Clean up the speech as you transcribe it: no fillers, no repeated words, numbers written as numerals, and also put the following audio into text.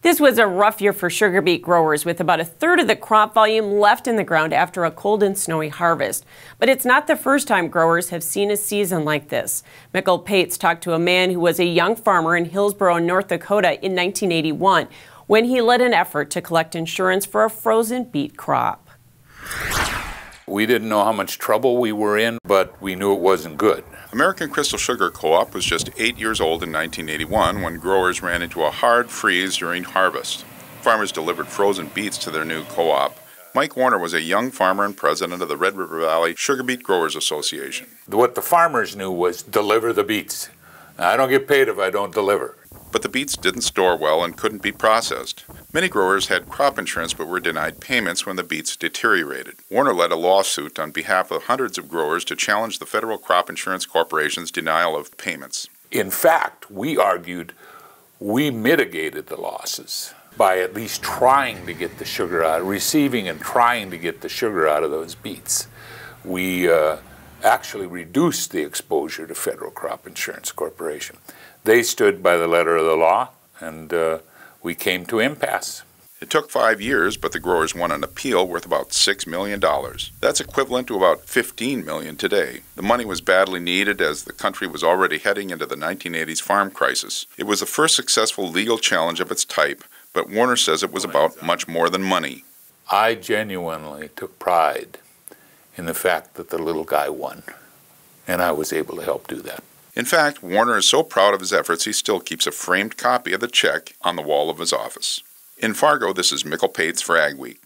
This was a rough year for sugar beet growers, with about a third of the crop volume left in the ground after a cold and snowy harvest. But it's not the first time growers have seen a season like this. Mikkel Pates talked to a man who was a young farmer in Hillsboro, North Dakota in 1981 when he led an effort to collect insurance for a frozen beet crop. We didn't know how much trouble we were in, but we knew it wasn't good. American Crystal Sugar Co-op was just 8 years old in 1981 when growers ran into a hard freeze during harvest. Farmers delivered frozen beets to their new co-op. Mike Warner was a young farmer and president of the Red River Valley Sugar Beet Growers Association. What the farmers knew was deliver the beets. Now, I don't get paid if I don't deliver. But the beets didn't store well and couldn't be processed. Many growers had crop insurance but were denied payments when the beets deteriorated. Warner led a lawsuit on behalf of hundreds of growers to challenge the Federal Crop Insurance Corporation's denial of payments. In fact, we argued we mitigated the losses by at least trying to get the sugar out, receiving and trying to get the sugar out of those beets. We actually reduced the exposure to Federal Crop Insurance Corporation. They stood by the letter of the law, and we came to impasse. It took 5 years, but the growers won an appeal worth about $6 million. That's equivalent to about $15 million today. The money was badly needed as the country was already heading into the 1980s farm crisis. It was the first successful legal challenge of its type, but Warner says it was about much more than money. I genuinely took pride in the fact that the little guy won, and I was able to help do that. In fact, Warner is so proud of his efforts he still keeps a framed copy of the check on the wall of his office. In Fargo, this is Mikkel Pates for Ag Week.